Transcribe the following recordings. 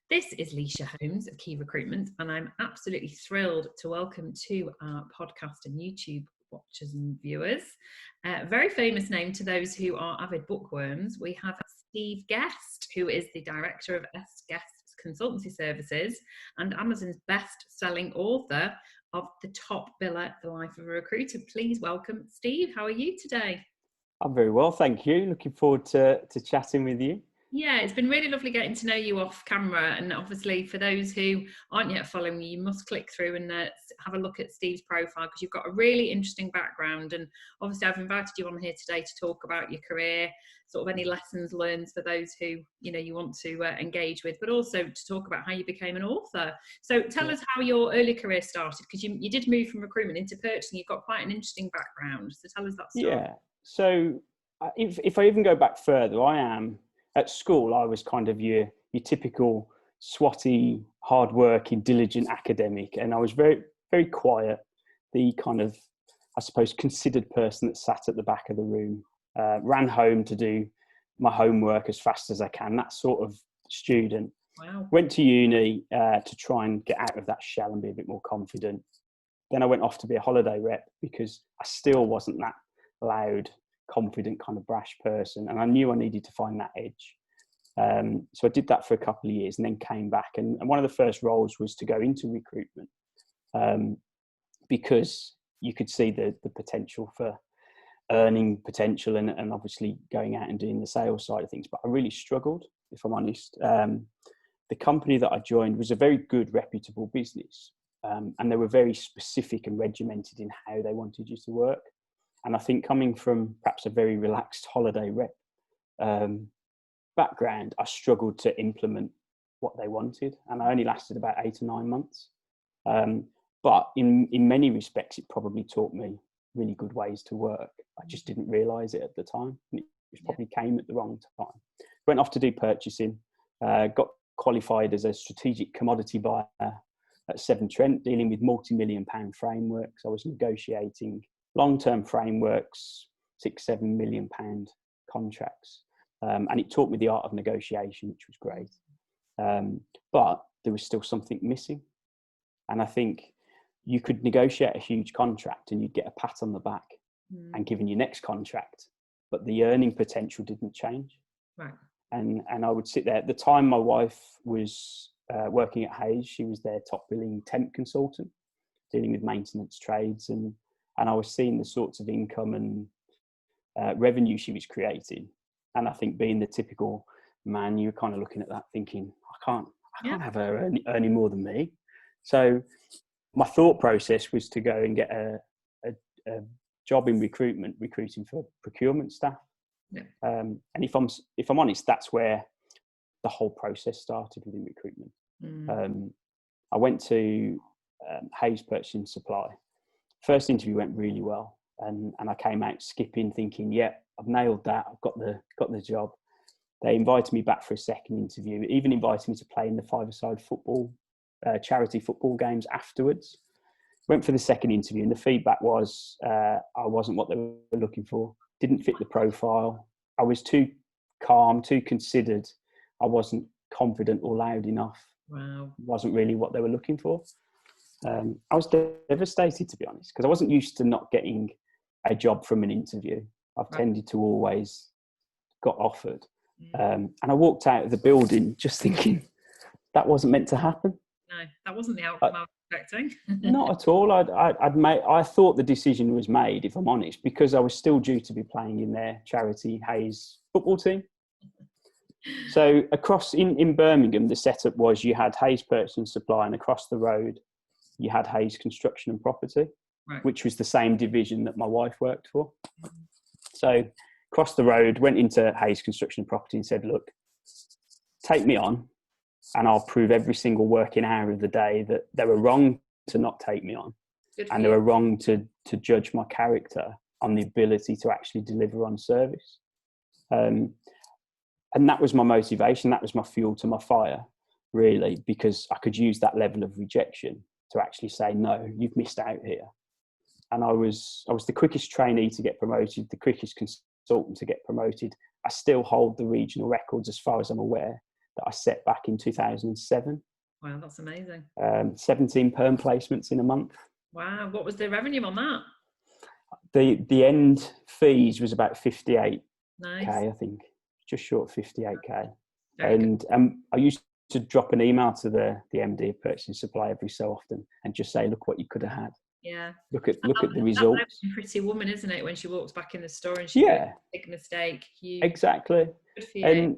This is Leisha Holmes of Key Recruitment, and I'm absolutely thrilled to welcome to our podcast and YouTube watchers and viewers. A very famous name to those who are avid bookworms. We have Steve Guest, who is the director of S Guest Consultancy Services and Amazon's best-selling author of The Top Biller, The Life of a Recruiter. Please welcome Steve. How are you today? I'm very well, thank you. Looking forward to chatting with you. Yeah, it's been really lovely getting to know you off camera. And obviously, for those who aren't yet following you, you must click through and have a look at Steve's profile, because you've got a really interesting background. And obviously, I've invited you on here today to talk about your career, sort of any lessons learned for those who, you want to engage with, but also to talk about how you became an author. So tell us how your early career started, because you did move from recruitment into purchasing. You've got quite an interesting background. So tell us that story. Yeah, so if I even go back further, at school, I was kind of your typical swotty, hard-working, diligent academic, and I was very, very quiet, the kind of, I suppose, considered person that sat at the back of the room, ran home to do my homework as fast as I can, that sort of student. Wow. Went to uni to try and get out of that shell and be a bit more confident. Then I went off to be a holiday rep because I still wasn't that loud, confident, kind of brash person, and I knew I needed to find that edge. So I did that for a couple of years and then came back, and one of the first roles was to go into recruitment, because you could see the potential for earning potential and obviously going out and doing the sales side of things, but I really struggled, if I'm honest. The company that I joined was a very good, reputable business, and they were very specific and regimented in how they wanted you to work. And I think coming from perhaps a very relaxed holiday rep background, I struggled to implement what they wanted. And I only lasted about 8 or 9 months. But in many respects, it probably taught me really good ways to work. I just didn't realise it at the time. It probably came at the wrong time. Went off to do purchasing, got qualified as a strategic commodity buyer at Severn Trent, dealing with multi-million-pound frameworks. I was negotiating long-term frameworks, £6-7 million contracts. And it taught me the art of negotiation, which was great. But there was still something missing. And I think you could negotiate a huge contract and you'd get a pat on the back and given your next contract, but the earning potential didn't change. Right. And I would sit there. At the time, my wife was working at Hayes. She was their top billing temp consultant, dealing with maintenance trades. And I was seeing the sorts of income and revenue she was creating. And I think being the typical man, you're kind of looking at that thinking, I can't have her earning more than me. So my thought process was to go and get a job in recruitment, recruiting for procurement staff. Yeah. And if I'm honest, that's where the whole process started within recruitment. I went to Hayes Purchasing Supply. First interview went really well, and I came out skipping, thinking, yeah, I've nailed that. I've got the job. They invited me back for a second interview, even invited me to play in the five-a-side football, charity football games afterwards. Went for the second interview, and the feedback was I wasn't what they were looking for. Didn't fit the profile. I was too calm, too considered. I wasn't confident or loud enough. Wow. Wasn't really what they were looking for. I was devastated, to be honest, because I wasn't used to not getting a job from an interview. I've tended to always got offered. And I walked out of the building just thinking that wasn't meant to happen. No, that wasn't the outcome I was expecting. Not at all. I thought the decision was made, if I'm honest, because I was still due to be playing in their charity Hayes football team. So across in Birmingham, the setup was you had Hayes Purchasing Supply, and across the road you had Hayes Construction and Property, which was the same division that my wife worked for. So crossed the road, went into Hayes Construction and Property and said, look, take me on and I'll prove every single working hour of the day that they were wrong to not take me on. And they were wrong to judge my character on the ability to actually deliver on service. And that was my motivation. That was my fuel to my fire, really, because I could use that level of rejection to actually say, no, you've missed out here. And I was the quickest trainee to get promoted, the quickest consultant to get promoted. I still hold the regional records as far as I'm aware that I set back in 2007. Wow, that's amazing. 17 perm placements in a month. Wow, what was the revenue on that? The end fees was about 58k, Nice. I think, just short of 58k. Very good. And I used to drop an email to the MD of purchasing supply every so often and just say, look what you could have had. Yeah. Look at the That's results. like a Pretty Woman, isn't it? When she walks back in the store and she goes, big mistake. Exactly. Good for you.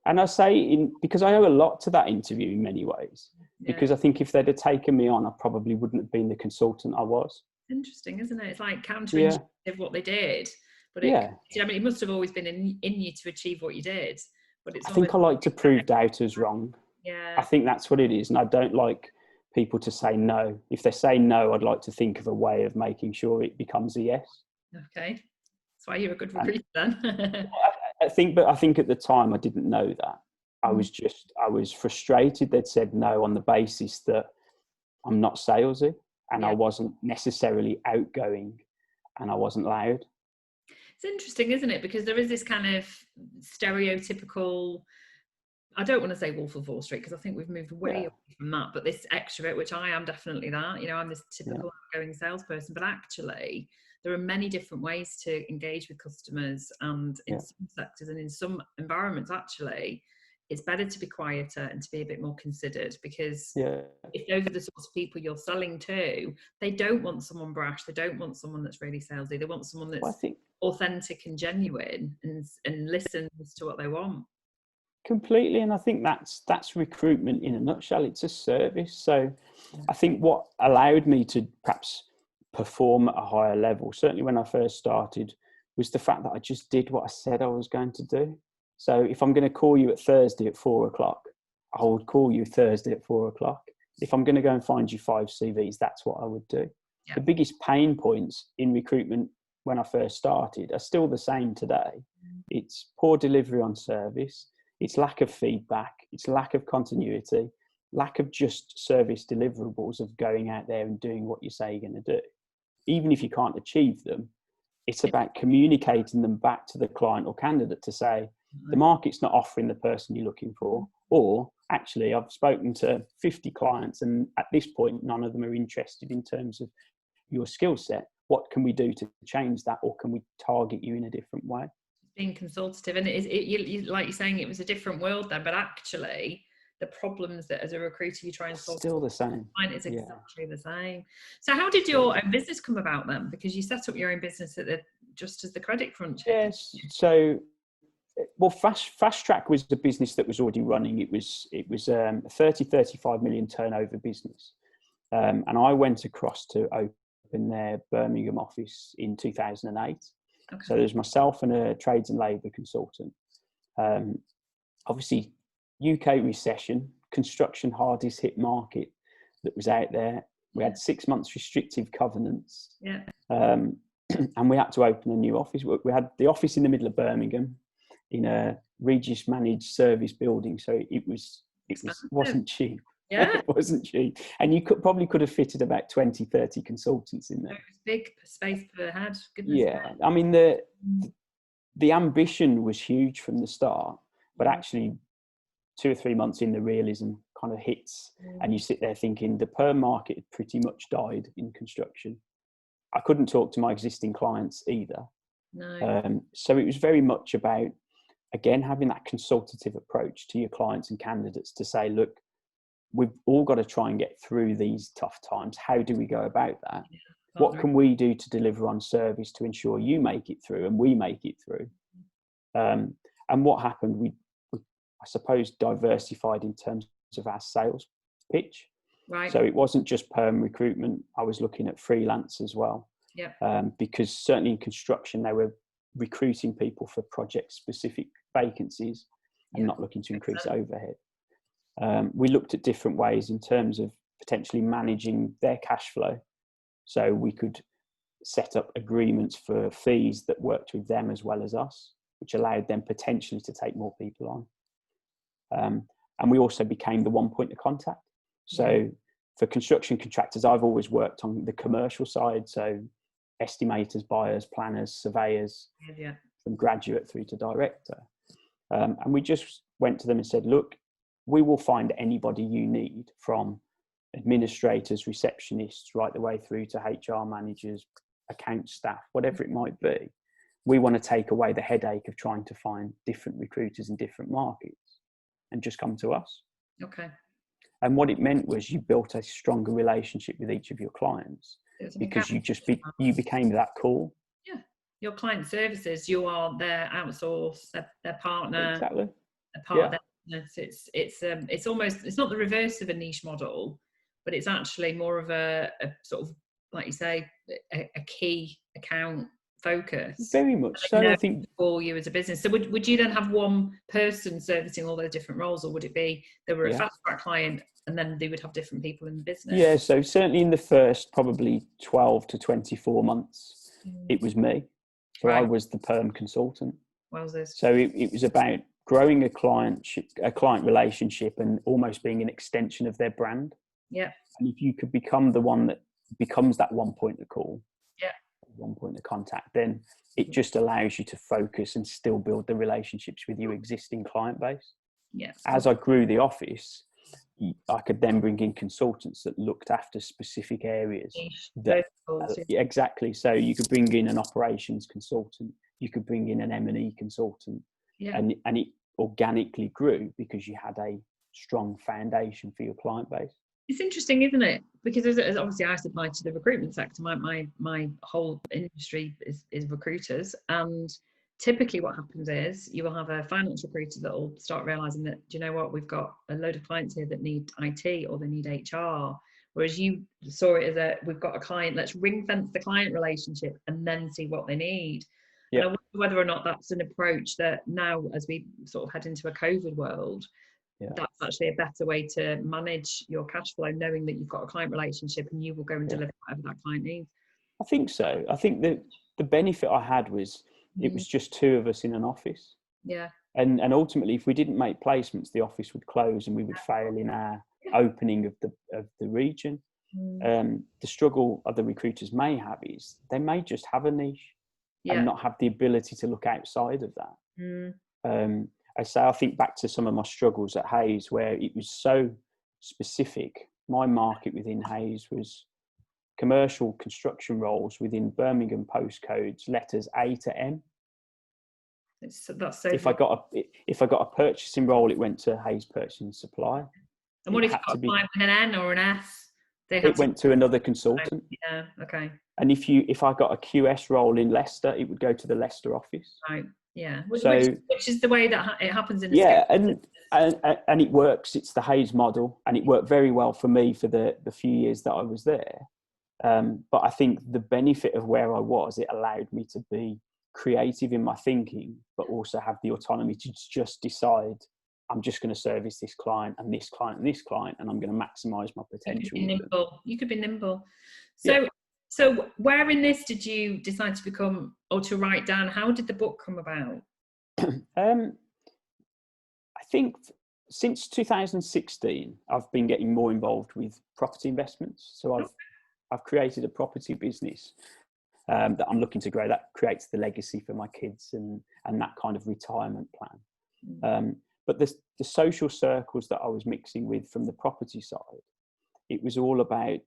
And I say, because I owe a lot to that interview in many ways, because I think if they'd have taken me on, I probably wouldn't have been the consultant I was. Interesting, isn't it? It's like counterintuitive what they did, but I mean, it must have always been in you to achieve what you did. But I think I like to prove doubters wrong. Yeah, I think that's what it is, and I don't like people to say no. If they say no, I'd like to think of a way of making sure it becomes a yes. Okay, that's why you're a good recruiter then. I think at the time I didn't know that. I was frustrated. They'd said no on the basis that I'm not salesy and I wasn't necessarily outgoing and I wasn't loud. It's interesting, isn't it? Because there is this kind of stereotypical, I don't want to say Wolf of Wall Street because I think we've moved way away from that, but this extrovert, which I am definitely that, I'm this typical outgoing salesperson, but actually there are many different ways to engage with customers, and in some sectors and in some environments, actually, it's better to be quieter and to be a bit more considered, because if those are the sorts of people you're selling to, they don't want someone brash. They don't want someone that's really salesy. They want someone that's authentic and genuine and listens to what they want. Completely. And I think that's recruitment in a nutshell. It's a service. So I think what allowed me to perhaps perform at a higher level, certainly when I first started, was the fact that I just did what I said I was going to do. So if I'm going to call you at Thursday at 4:00, I would call you Thursday at 4:00. If I'm going to go and find you 5 CVs, that's what I would do. Yeah. The biggest pain points in recruitment when I first started are still the same today. It's poor delivery on service. It's lack of feedback. It's lack of continuity, lack of just service deliverables of going out there and doing what you say you're going to do. Even if you can't achieve them, it's about communicating them back to the client or candidate to say, the market's not offering the person you're looking for, or actually I've spoken to 50 clients and at this point, none of them are interested in terms of your skill set. What can we do to change that, or can we target you in a different way? Being consultative, and you like you're saying, it was a different world then, but actually the problems that as a recruiter you try and solve still the same. It's exactly the same. So how did your own business come about then? Because you set up your own business just as the credit crunch hit. Yes. So, well, Fast Track was a business that was already running. It was a 35 million turnover business, and I went across to open their Birmingham office in 2008. Okay. So there's myself and a trades and labour consultant. Obviously, UK recession, construction hardest hit market that was out there. We had 6 months restrictive covenants. Yeah. And we had to open a new office. We had the office in the middle of Birmingham in a Regis managed service building. So it wasn't cheap. Yeah. It wasn't cheap. And you probably could have fitted about 20, 30 consultants in there. It was big space per head. Goodness. Yeah. I mean, the ambition was huge from the start, but actually 2 or 3 months in, the realism kind of hits, and you sit there thinking the perm market had pretty much died in construction. I couldn't talk to my existing clients either. No. So it was very much about, again, having that consultative approach to your clients and candidates to say, look, we've all got to try and get through these tough times. How do we go about that? Yeah, what can we do to deliver on service to ensure you make it through and we make it through? And what happened, we I suppose, diversified in terms of our sales pitch. Right. So it wasn't just perm recruitment. I was looking at freelance as well. Yeah. Because certainly in construction, they were recruiting people for project-specific vacancies and not looking to increase overhead. We looked at different ways in terms of potentially managing their cash flow. So we could set up agreements for fees that worked with them as well as us, which allowed them potentially to take more people on. And we also became the one point of contact. So for construction contractors, I've always worked on the commercial side. So estimators, buyers, planners, surveyors, from graduate through to director. And we just went to them and said, look, we will find anybody you need, from administrators, receptionists, right the way through to HR managers, account staff, whatever it might be. We want to take away the headache of trying to find different recruiters in different markets and just come to us. Okay. And what it meant was you built a stronger relationship with each of your clients because you became that call. Yeah. Your client services, you are their outsource, their partner, Exactly. a part of their business. It's almost, it's not the reverse of a niche model, but it's actually more of a sort of, like you say, a key account focus. Very much so. I think for you as a business. So would you then have one person servicing all those different roles, or would it be there were a fast track client and then they would have different people in the business? Yeah, so certainly in the first probably 12 to 24 months, it was me. So I was the perm consultant. So it was about growing a client relationship and almost being an extension of their brand. Yeah. And if you could become the one that becomes that one point of call, one point of contact, then it just allows you to focus and still build the relationships with your existing client base. Yeah. As I grew the office, I could then bring in consultants that looked after specific areas. Exactly. So you could bring in an operations consultant, you could bring in an M&E consultant, and it organically grew because you had a strong foundation for your client base. It's interesting, isn't it? Because as obviously I supply to the recruitment sector. My whole industry is recruiters, and typically what happens is you will have a finance recruiter that will start realizing that, do you know what, we've got a load of clients here that need IT or they need HR, whereas you saw it as we've got a client, let's ring fence the client relationship and then see what they need. And I wonder whether or not that's an approach that now, as we sort of head into a COVID world, that's actually a better way to manage your cash flow, knowing that you've got a client relationship and you will go and deliver whatever that client needs. I think so. I think that the benefit I had was it was just two of us in an office. Yeah. And ultimately, if we didn't make placements, the office would close and we would fail in our opening of the region. The struggle other recruiters may have is they may just have a niche and not have the ability to look outside of that. I think back to some of my struggles at Hayes, where it was so specific. My market within Hayes was commercial construction roles within Birmingham postcodes, letters A to M. That's so. If I got a purchasing role, it went to Hayes Purchasing Supply. And what if you got a client with an N or an S? It went to another consultant. Yeah. Okay. And if I got a QS role in Leicester, it would go to the Leicester office. Right. Yeah, which is the way that it happens in and it works. It's the Hayes model, and it worked very well for me for the few years that I was there. But I think the benefit of where I was, it allowed me to be creative in my thinking, but also have the autonomy to just decide I'm just going to service this client and this client and this client, and I'm going to maximise my potential. You could be nimble. So where in this did you decide to become, or to write down? How did the book come about? I think since 2016, I've been getting more involved with property investments. So I've created a property business that I'm looking to grow, that creates the legacy for my kids and that kind of retirement plan. But the social circles that I was mixing with from the property side, it was all about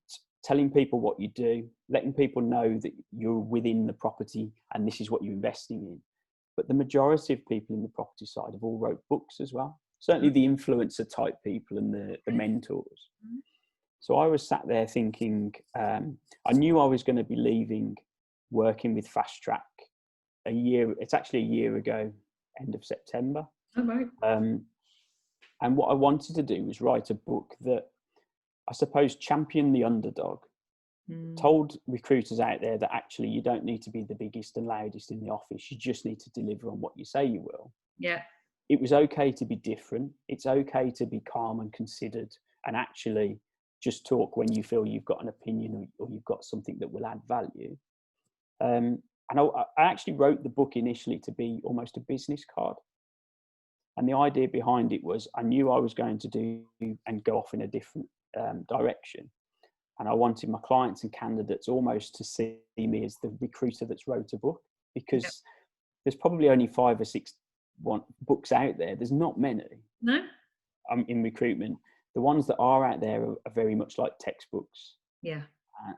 telling people what you do, letting people know that you're within the property and this is what you're investing in. But the majority of people in the property side have all wrote books as well. Certainly the influencer type people and the mentors. So I was sat there thinking, I knew I was going to be leaving working with Fast Track it's actually a year ago, end of September. Oh, right. And what I wanted to do was write a book that, I suppose, championed the underdog, told recruiters out there that actually you don't need to be the biggest and loudest in the office. You just need to deliver on what you say you will. Yeah. It was okay to be different. It's okay to be calm and considered and actually just talk when you feel you've got an opinion or you've got something that will add value. And I actually wrote the book initially to be almost a business card. And the idea behind it was I knew I was going to do and go off in a different direction. And I wanted my clients and candidates almost to see me as the recruiter that's wrote a book, because there's probably only 5 or 6 books out there. There's not many. No. in recruitment, the ones that are out there are very much like textbooks. Yeah.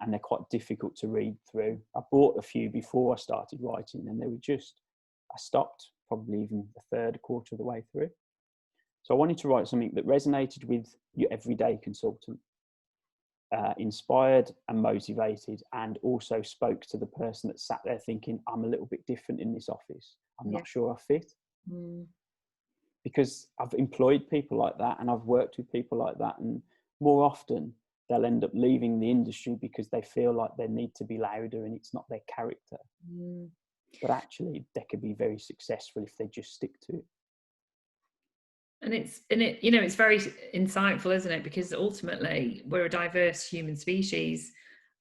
And they're quite difficult to read through. I bought a few before I started writing, and I stopped probably even the third quarter of the way through. So I wanted to write something that resonated with your everyday consultant, inspired and motivated, and also spoke to the person that sat there thinking, I'm a little bit different in this office. I'm not sure I fit. Because I've employed people like that, and I've worked with people like that, and more often they'll end up leaving the industry because they feel like they need to be louder and it's not their character. But actually they could be very successful if they just stick to it. And it's very insightful, isn't it? Because ultimately we're a diverse human species,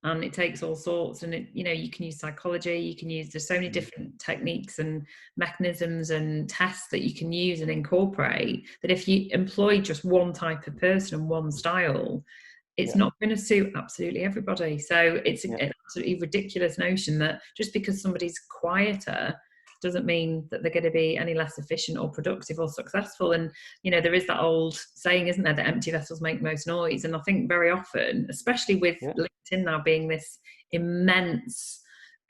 and it takes all sorts, and you can use psychology, there's so many different techniques and mechanisms and tests that you can use and incorporate, that if you employ just one type of person and one style, it's not going to suit absolutely everybody. So it's an absolutely ridiculous notion that just because somebody's quieter doesn't mean that they're going to be any less efficient or productive or successful. And there is that old saying, isn't there, that empty vessels make most noise. And I think very often, especially with LinkedIn now being this immense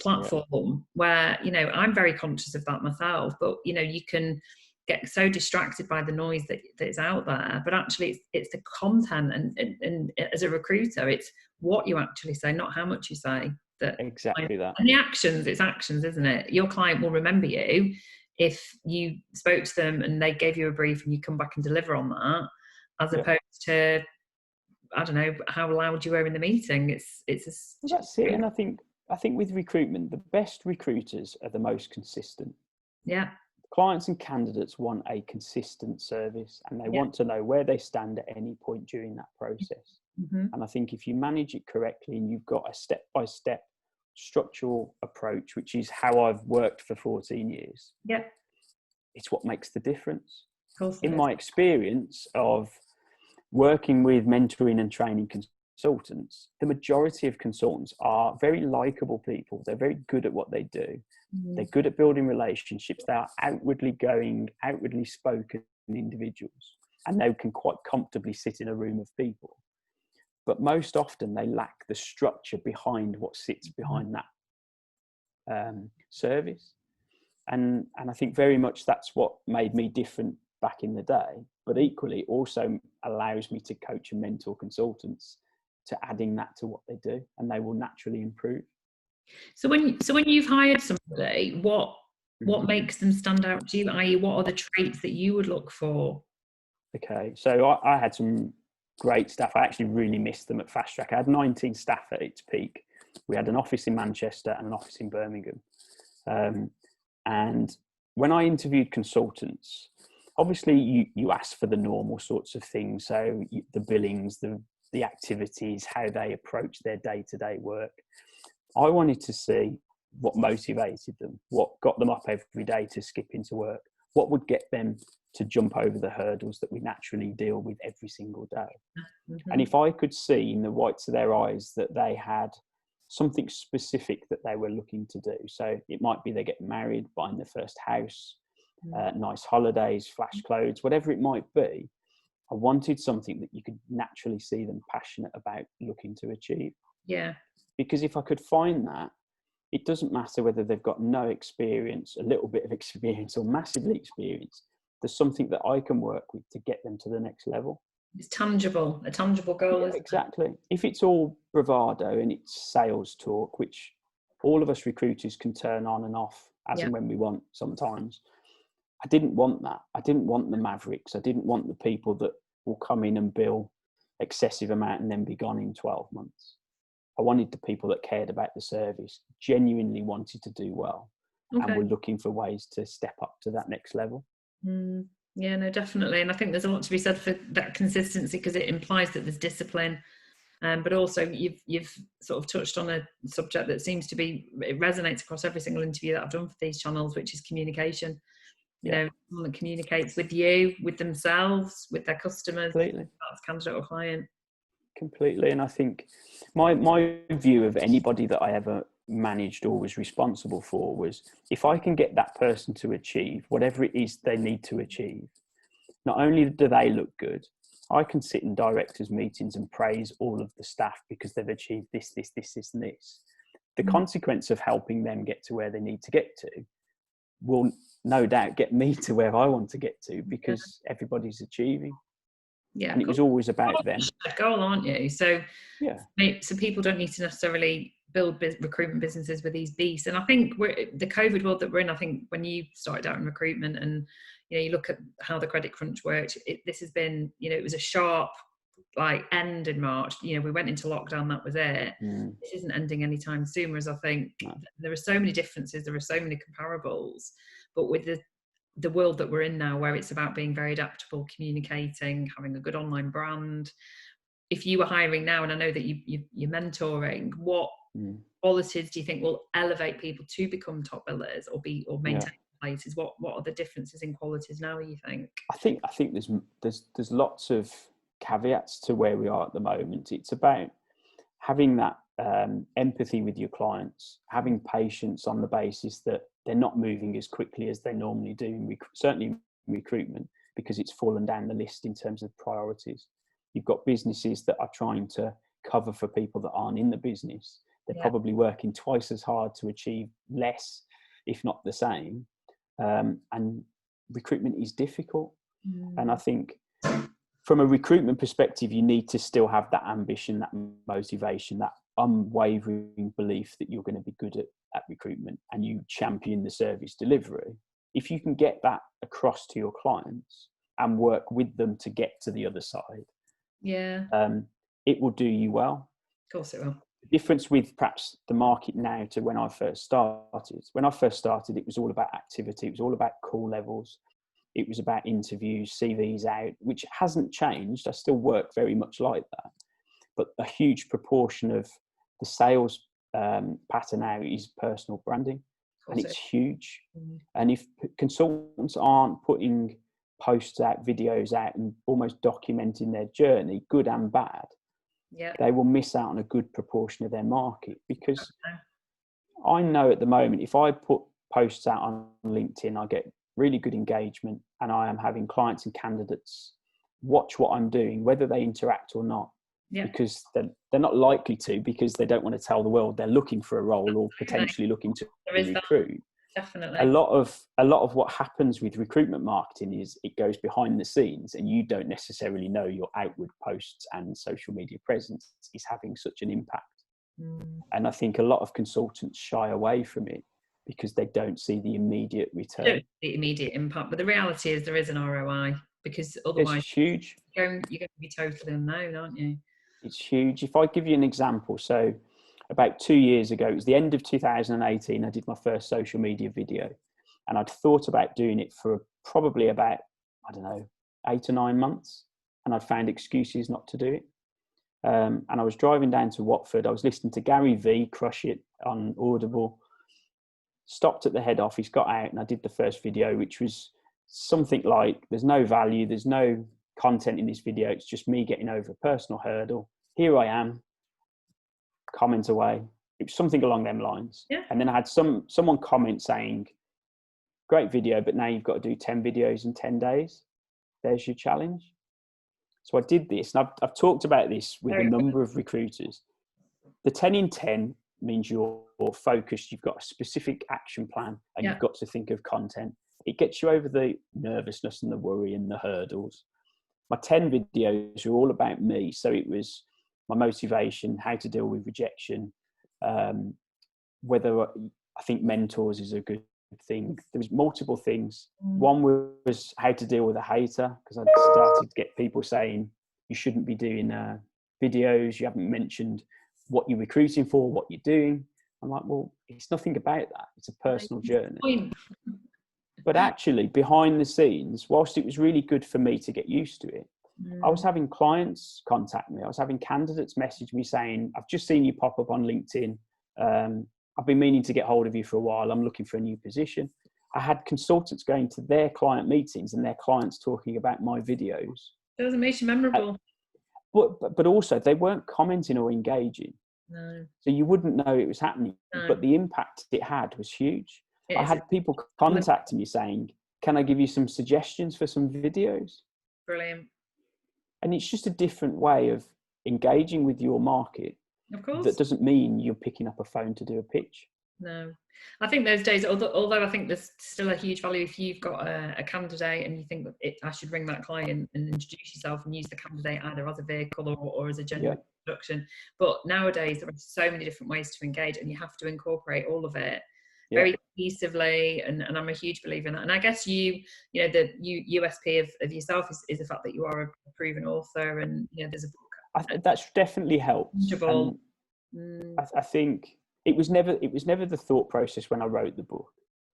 platform where I'm very conscious of that myself, but you can get so distracted by the noise that is out there, but actually it's the content, and as a recruiter, it's what you actually say, not how much you say. Exactly that. And the actions, it's actions, isn't it? Your client will remember you if you spoke to them and they gave you a brief and you come back and deliver on that, as opposed to, I don't know, how loud you were in the meeting. That's it. And I think with recruitment, the best recruiters are the most consistent. Yeah. Clients and candidates want a consistent service, and they want to know where they stand at any point during that process. And I think if you manage it correctly and you've got a step-by-step structural approach, which is how I've worked for 14 years, it's what makes the difference. In my experience of working with mentoring and training consultants, the majority of consultants are very likable people. They're very good at what they do. They're good at building relationships. They are outwardly spoken individuals, and they can quite comfortably sit in a room of people. But most often they lack the structure behind what sits behind that service. And I think very much that's what made me different back in the day, but equally also allows me to coach and mentor consultants to adding that to what they do, and they will naturally improve. So when you've hired somebody, what makes them stand out to you? I.e., what are the traits that you would look for? Okay, so I had some great staff. I actually really missed them at Fast Track. I had 19 staff at its peak. We had an office in Manchester and an office in Birmingham. And when I interviewed consultants, obviously you ask for the normal sorts of things. So the billings, the activities, how they approach their day-to-day work. I wanted to see what motivated them, what got them up every day to skip into work, what would get them to jump over the hurdles that we naturally deal with every single day. And if I could see in the whites of their eyes that they had something specific that they were looking to do. So it might be they get married, buying their first house, nice holidays, flash clothes, whatever it might be. I wanted something that you could naturally see them passionate about looking to achieve. Yeah. Because if I could find that, it doesn't matter whether they've got no experience, a little bit of experience, or massively experienced. There's something that I can work with to get them to the next level. It's tangible, a tangible goal. Yeah, exactly. If it's all bravado and it's sales talk, which all of us recruiters can turn on and off as and when we want sometimes, I didn't want that. I didn't want the mavericks. I didn't want the people that will come in and bill excessive amount and then be gone in 12 months. I wanted the people that cared about the service, genuinely wanted to do well, and were looking for ways to step up to that next level. Yeah, no, definitely. And I think there's a lot to be said for that consistency, because it implies that there's discipline. But also you've sort of touched on a subject that seems to be, it resonates across every single interview that I've done for these channels, which is communication. You know, someone that communicates with you, with themselves, with their customers, completely. That's candidate or client. Completely. And I think my view of anybody that I ever managed or was responsible for was, if I can get that person to achieve whatever it is they need to achieve, not only do they look good, I can sit in directors' meetings and praise all of the staff because they've achieved this, this, this, this, and this. The consequence of helping them get to where they need to get to will no doubt get me to where I want to get to, because everybody's achieving. Yeah, and it was always about them. Goal, aren't you? So yeah, so people don't need to necessarily build recruitment businesses with these beasts. And I think the COVID world that we're in, I think when you started out in recruitment and you look at how the credit crunch worked, this has been, it was a sharp end in March. We went into lockdown, that was it. This isn't ending anytime soon, whereas I think there are so many differences, there are so many comparables, but with the world that we're in now, where it's about being very adaptable, communicating, having a good online brand. If you were hiring now, and I know that you're mentoring, what qualities do you think will elevate people to become top billers or maintain places? What are the differences in qualities now, you think? I think there's lots of caveats to where we are at the moment. It's about having that empathy with your clients, having patience on the basis that they're not moving as quickly as they normally do, certainly in recruitment, because it's fallen down the list in terms of priorities. You've got businesses that are trying to cover for people that aren't in the business. They're probably working twice as hard to achieve less, if not the same. And recruitment is difficult. And I think from a recruitment perspective, you need to still have that ambition, that motivation, that unwavering belief that you're going to be good at recruitment, and you champion the service delivery. If you can get that across to your clients and work with them to get to the other side, it will do you well. Of course it will. The difference with perhaps the market now to when I first started. When I first started, it was all about activity. It was all about call levels. It was about interviews, CVs out, which hasn't changed. I still work very much like that. But a huge proportion of the sales pattern now is personal branding. And it's huge. And if consultants aren't putting posts out, videos out, and almost documenting their journey, good and bad, they will miss out on a good proportion of their market. Because I know at the moment, if I put posts out on LinkedIn, I get really good engagement, and I am having clients and candidates watch what I'm doing, whether they interact or not, because they're not likely to, because they don't want to tell the world they're looking for a role or potentially looking to recruit. Definitely. A lot of what happens with recruitment marketing is it goes behind the scenes, and you don't necessarily know your outward posts and social media presence is having such an impact. And I think a lot of consultants shy away from it because they don't see the immediate return. The immediate impact, but the reality is there is an ROI, because otherwise it's huge. You're going to be totally unknown, aren't you? It's huge. If I give you an example, so about 2 years ago, it was the end of 2018, I did my first social media video, and I'd thought about doing it for probably about, 8 or 9 months, and I'd found excuses not to do it. And I was driving down to Watford. I was listening to Gary V crush it on Audible, stopped at the head office, got out, and I did the first video, which was something like, there's no value, there's no content in this video, it's just me getting over a personal hurdle. Here I am, comment away. It was something along them lines. And then I had someone comment saying, great video, but now you've got to do 10 videos in 10 days. There's your challenge. So I did this, and I've talked about this with a number of recruiters. The 10 in 10 means you're focused, you've got a specific action plan, and you've got to think of content. It gets you over the nervousness and the worry and the hurdles. My 10 videos are all about me. So it was my motivation, how to deal with rejection, whether I think mentors is a good thing. There was multiple things. One was how to deal with a hater, because I started to get people saying, you shouldn't be doing videos, you haven't mentioned what you're recruiting for, what you're doing. I'm like, well, it's nothing about that. It's a personal journey. But actually, behind the scenes, whilst it was really good for me to get used to it, I was having clients contact me. I was having candidates message me saying, I've just seen you pop up on LinkedIn. I've been meaning to get hold of you for a while. I'm looking for a new position. I had consultants going to their client meetings and their clients talking about my videos. It doesn't make you memorable. But also, they weren't commenting or engaging. No. So you wouldn't know it was happening. No. But the impact it had was huge. I had people contacting me saying, can I give you some suggestions for some videos? Brilliant. And it's just a different way of engaging with your market. Of course. That doesn't mean you're picking up a phone to do a pitch. No, I think those days, although I think there's still a huge value if you've got a candidate and you think that I should ring that client and introduce yourself and use the candidate either as a vehicle or as a genuine introduction. But nowadays there are so many different ways to engage, and you have to incorporate all of it very cohesively. And I'm a huge believer in that. And I guess the USP of yourself is the fact that you are a proven author, and there's a book. That's definitely helped. I think it was never the thought process when I wrote the book.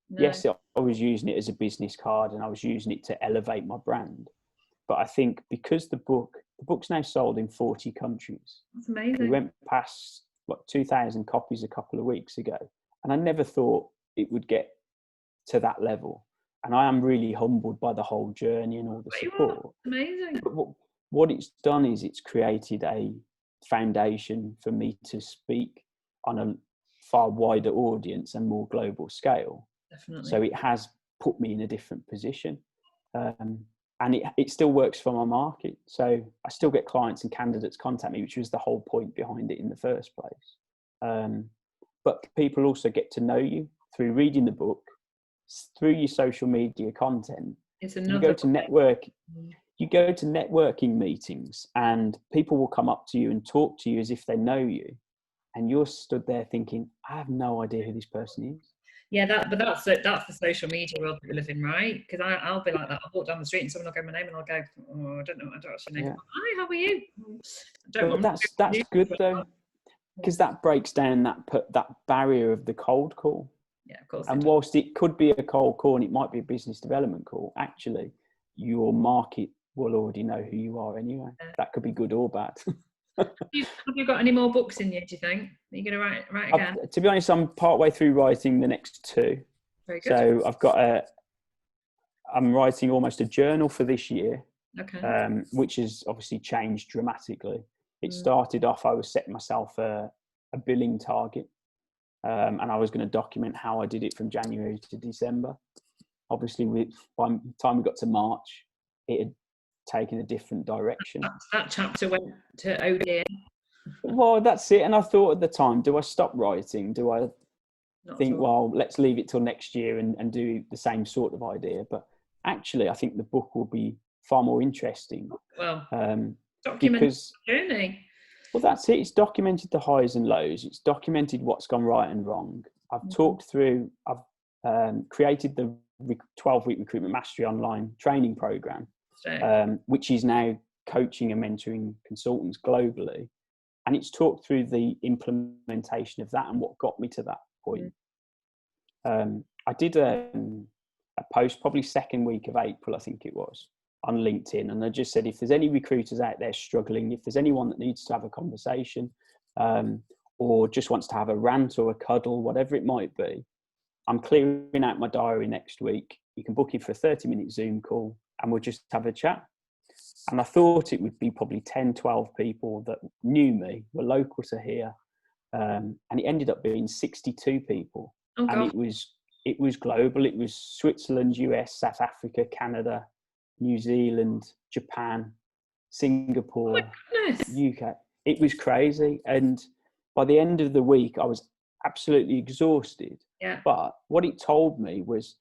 No. Yes, I was using it as a business card and I was using it to elevate my brand. But I think because the book's now sold in 40 countries. That's amazing. We went past 2,000 copies a couple of weeks ago, and I never thought it would get to that level. And I am really humbled by the whole journey and all the support. Amazing. But what it's done is it's created a foundation for me to speak on a far wider audience and more global scale. Definitely. So it has put me in a different position, and it still works for my market. So I still get clients and candidates contact me, which was the whole point behind it in the first place. But people also get to know you through reading the book, through your social media content. You go to networking meetings and people will come up to you and talk to you as if they know you. And you're stood there thinking, I have no idea who this person is. Yeah, that's the social media world that we live in, right? Because I'll be like that. I'll walk down the street and someone will go my name and I'll go, oh, I don't actually know. Hi, how are you? That's good though, because that breaks down that barrier of the cold call. Yeah, of course. And whilst it could be a cold call and it might be a business development call, actually, your market will already know who you are anyway. That could be good or bad. Have you got any more books in you, do you think? Are you going to write again? To be honest, I'm partway through writing the next two. Very good. So I'm writing almost a journal for this year, which has obviously changed dramatically. It started off, I was setting myself a billing target, and I was going to document how I did it from January to December. Obviously, by the time we got to March, it had taken a different direction. That chapter went to OD. Well, that's it. And I thought at the time, do I stop writing? Do I think, well, let's leave it till next year and do the same sort of idea? But actually, I think the book will be far more interesting. Well, document the journey. Well, that's it. It's documented the highs and lows. It's documented what's gone right and wrong. I've created the 12-week Recruitment Mastery online training program, which is now coaching and mentoring consultants globally. And it's talked through the implementation of that and what got me to that point. I did a post probably second week of April, I think it was, on LinkedIn. And I just said, if there's any recruiters out there struggling, if there's anyone that needs to have a conversation or just wants to have a rant or a cuddle, whatever it might be, I'm clearing out my diary next week. You can book in for a 30-minute Zoom call and we'll just have a chat. And I thought it would be probably 10, 12 people that knew me, were local to here. And it ended up being 62 people. Oh, and it was global. It was Switzerland, US, South Africa, Canada, New Zealand, Japan, Singapore, UK. It was crazy. And by the end of the week, I was absolutely exhausted. Yeah. But what it told me was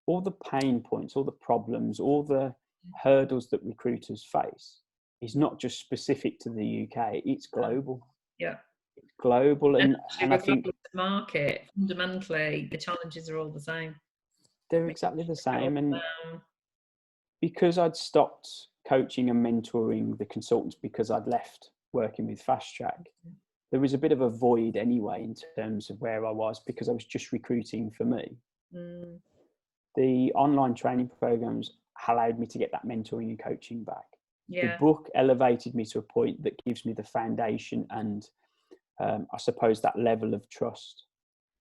all the pain points, all the problems, all the hurdles that recruiters face is not just specific to the UK, it's global. Yeah. It's global. And I think the market, fundamentally, the challenges are all the same. They're exactly the same. And because I'd stopped coaching and mentoring the consultants because I'd left working with Fast Track, there was a bit of a void anyway in terms of where I was because I was just recruiting for me. The online training programs allowed me to get that mentoring and coaching back. The book elevated me to a point that gives me the foundation and I suppose that level of trust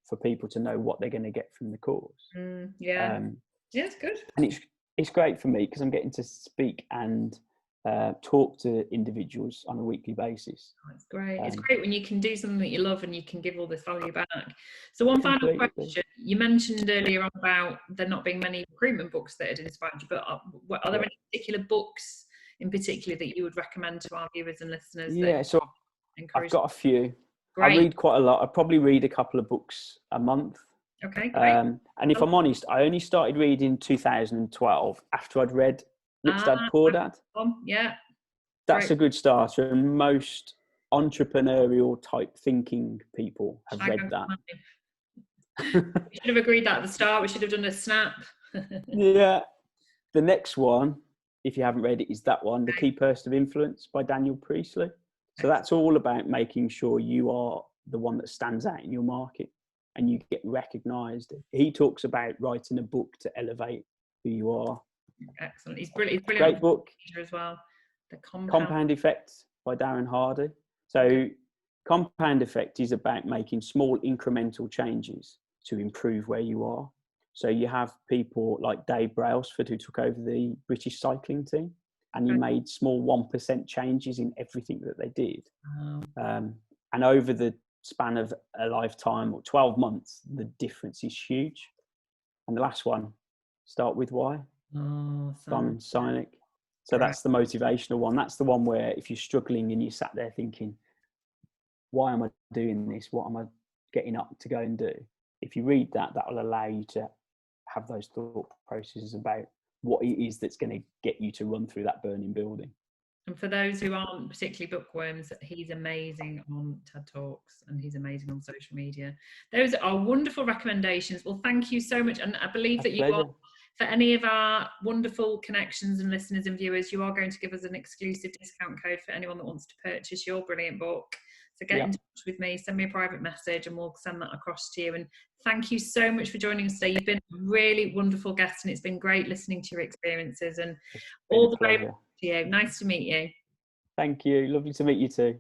for people to know what they're going to get from the course. It's good. And it's great for me because I'm getting to speak and talk to individuals on a weekly basis. It's great. It's great when you can do something that you love and you can give all this value back. So one final question. You mentioned earlier on about there not being many recruitment books that had inspired you, but are there any particular books in particular that you would recommend to our viewers and listeners? Yeah, so I've got a few. I Great. read quite a lot. I probably read a couple of books a month. Okay, great. And if I'm honest, I only started reading 2012 after I'd read Rich Dad Poor Dad. Yeah. That's a good starter, and most entrepreneurial type thinking people have read that. We should have agreed that at the start. We should have done a snap. Yeah. The next one, if you haven't read it, is that one, The Key Person of Influence by Daniel Priestley. So that's all about making sure you are the one that stands out in your market and you get recognized. He talks about writing a book to elevate who you are. Excellent. He's brilliant. Great book as well. The Compound Effect by Darren Hardy. So Compound Effect is about making small incremental changes to improve where you are. So you have people like Dave Brailsford, who took over the British cycling team, and he made small 1% changes in everything that they did. And over the span of a lifetime, or 12 months, the difference is huge. And the last one, Start With Why. Simon Sinek. So that's the motivational one. That's the one where if you're struggling and you sat there thinking, why am I doing this? What am I getting up to go and do? If you read that, that will allow you to have those thought processes about what it is that's going to get you to run through that burning building. And for those who aren't particularly bookworms, he's amazing on TED Talks and he's amazing on social media. Those are wonderful recommendations. Well, thank you so much. And I believe that you are, for any of our wonderful connections and listeners and viewers, you are going to give us an exclusive discount code for anyone that wants to purchase your brilliant book. So get in touch with me, send me a private message and we'll send that across to you. And thank you so much for joining us today. You've been a really wonderful guest and it's been great listening to your experiences, and all the very best to you. Nice to meet you. Thank you. Lovely to meet you too.